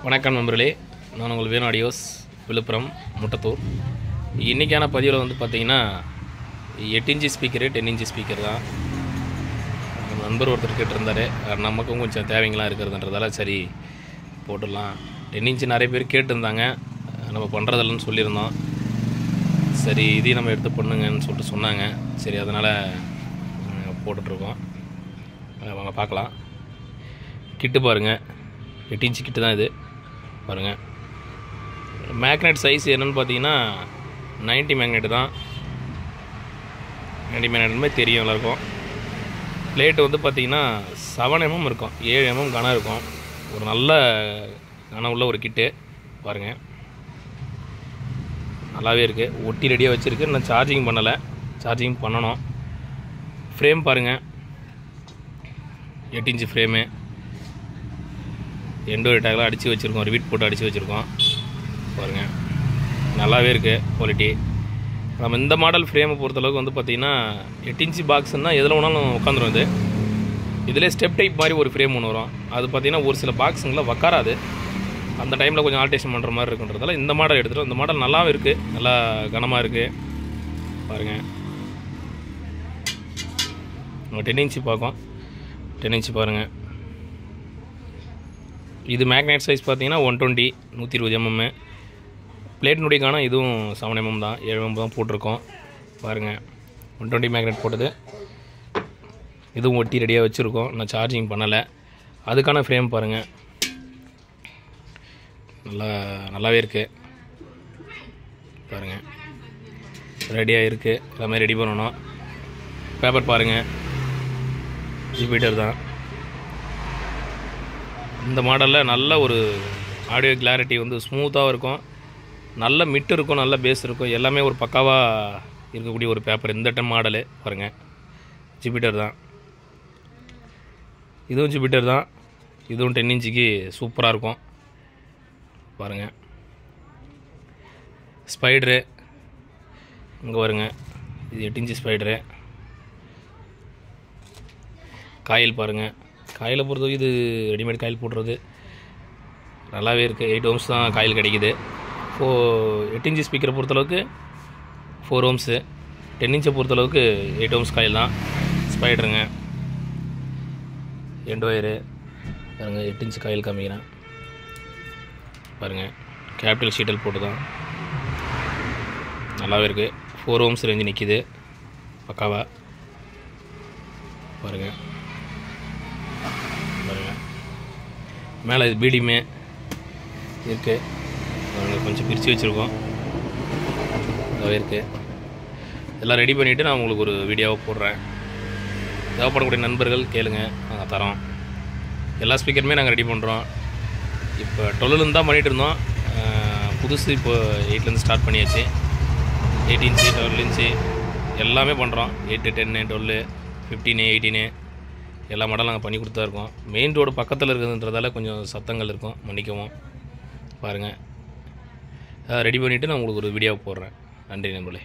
வணக்கம் நண்பர்களே, நான் உங்கள் வேணு ஆடியோஸ், விழுப்புரம் முட்டத்தூர். இன்றைக்கான பதிவில் வந்து பார்த்திங்கன்னா 8 இன்ச்சு ஸ்பீக்கரு 10 இன்ச்சு ஸ்பீக்கர் தான். நம்ம நண்பர் ஒருத்தர் கேட்டிருந்தார், நமக்கும் கொஞ்சம் தேவைங்களாம் இருக்கிறதுன்றதால சரி போட்டுடலாம். 10 இன்ச்சு நிறைய பேர் கேட்டிருந்தாங்க, நம்ம பண்ணுறதில்லன்னு சொல்லியிருந்தோம். சரி இதையும் நம்ம எடுத்து பண்ணுங்கன்னு சொல்லிட்டு சொன்னாங்க. சரி அதனால் போட்டுட்ருக்கோம். வாங்க பார்க்கலாம். கிட்டு பாருங்கள், 8 இன்ச்சு கிட்டு தான் இது பாருங்கள். மேக்னெட் சைஸ் என்னென்னு பார்த்தீங்கன்னா 90 மேக்னெட் தான். 90 மேக்னெட்டுமே தெரியும் எல்லாருக்கும். பிளேட்டு வந்து பார்த்திங்கன்னா 7 mm இருக்கும், 7 mm கனம் இருக்கும். ஒரு நல்ல கனம் உள்ள ஒரு கிட்டு பாருங்கள், நல்லாவே இருக்குது. ஒட்டி ரெடியாக வச்சுருக்கு, இன்னும் சார்ஜிங் பண்ணலை, சார்ஜிங் பண்ணணும். ஃப்ரேம் பாருங்கள், 8 இன்ச்சு ஃப்ரேமு, எண்டோ டேக்லாம் அடித்து வச்சுருக்கோம், ரிவீட் போட்டு அடித்து வச்சுருக்கோம் பாருங்கள். நல்லாவே இருக்குது குவாலிட்டி. நம்ம இந்த மாடல் ஃப்ரேமை பொறுத்தளவுக்கு வந்து பார்த்திங்கன்னா 8 இன்ச்சு பாக்ஸ்னால் எதில் வேணாலும் உட்காந்துரும். இது இதிலே ஸ்டெப் டைப் மாதிரி ஒரு ஃப்ரேம் ஒன்று வரும். அது பார்த்திங்கன்னா ஒரு சில பாக்ஸுங்களில் உக்காராது. அந்த டைமில் கொஞ்சம் ஆல்ட்ரேஷன் பண்ணுற மாதிரி இருக்குன்றதால இந்த மாடல் எடுத்துகிட்டோம். இந்த மாடல் நல்லாவும் இருக்குது, நல்லா கனமாக இருக்குது பாருங்கள். நம்ம 10 இன்ச்சு பார்க்கும், 10 இன்ச்சு பாருங்கள். இது மேக்னெட் சைஸ் பார்த்தீங்கன்னா 120 120 mm. பிளேட்டினுடைய காணம் இதுவும் 7 mm தான், 7 mm தான் போட்டிருக்கோம் பாருங்கள். 120 மேக்னெட் போட்டது, இதுவும் ஒட்டி ரெடியாக வச்சுருக்கோம். நான் சார்ஜிங் பண்ணலை. அதுக்கான ஃப்ரேம் பாருங்கள், நல்லாவே இருக்குது பாருங்கள். ரெடியாக இருக்குது, எல்லாமே ரெடி பண்ணணும். பேப்பர் பாருங்கள், ஜிபீட்டர் தான். இந்த மாடலில் நல்ல ஒரு ஆடியோ கிளாரிட்டி வந்து ஸ்மூத்தாக இருக்கும், நல்ல மிட்டு இருக்கும், நல்ல பேஸ் இருக்கும், எல்லாமே ஒரு பக்காவாக இருக்கக்கூடிய ஒரு பேப்பர் இந்த டைம் மாடலு பாருங்கள். ஜிபீட்டர் தான், இதுவும் ஜிபீட்டர் தான். இதுவும் 10 இன்ச்சுக்கு சூப்பராக இருக்கும் பாருங்கள். ஸ்பைடரு இங்கே வருங்க, இது 8 இன்ச்சு ஸ்பைடரு. காயில் பாருங்கள், காயில் பொறுத்தவரைக்கும் இது ரெடிமேட் காயில் போடுறது நல்லாவே இருக்குது. 8 ohms தான் காயில் கிடைக்கிது. 8 இன்ச்சு ஸ்பீக்கரை பொறுத்தளவுக்கு 4 ohms, 10 இன்ச்சை பொறுத்தளவுக்கு 8 ohms காயில் தான். ஸ்பைடருங்க, எண்ட் ஒயரு பாருங்கள். 8 இன்ச்சு காயில் காமிக்கிறேன் பாருங்கள். கேபிட்டல் ஷீட்டல் போட்டு தான் நல்லாவே இருக்குது. 4 ohms ரேஞ்சு நிற்கிது பக்காவாக பாருங்கள். மேலே இது பீடியுமே இருக்குது, கொஞ்சம் பிரித்து வச்சுருக்கோம், அதாவே இருக்குது. எல்லாம் ரெடி பண்ணிவிட்டு நான் உங்களுக்கு ஒரு வீடியோவை போடுறேன். தேவைப்படக்கூடிய நண்பர்கள் கேளுங்க, நாங்கள் தரோம். எல்லா ஸ்பீக்கருமே நாங்கள் ரெடி பண்ணுறோம். இப்போ 12 தான் பண்ணிகிட்டு இருந்தோம், புதுசு இப்போ 8லேருந்து ஸ்டார்ட் பண்ணியாச்சு. 8 இன்ச்சு 12 இன்ச்சு எல்லாமே பண்ணுறோம். 8 10 12 15 18 எல்லா மாடலும் நாங்கள் பண்ணி கொடுத்தா இருக்கோம். மெயின் ரோடு பக்கத்தில் இருக்குதுன்றதால கொஞ்சம் சத்தங்கள் இருக்கும், மன்னிக்கவும் பாருங்கள். ரெடி பண்ணிவிட்டு நான் உங்களுக்கு ஒரு வீடியோ போடுறேன். நன்றி நண்பர்களே.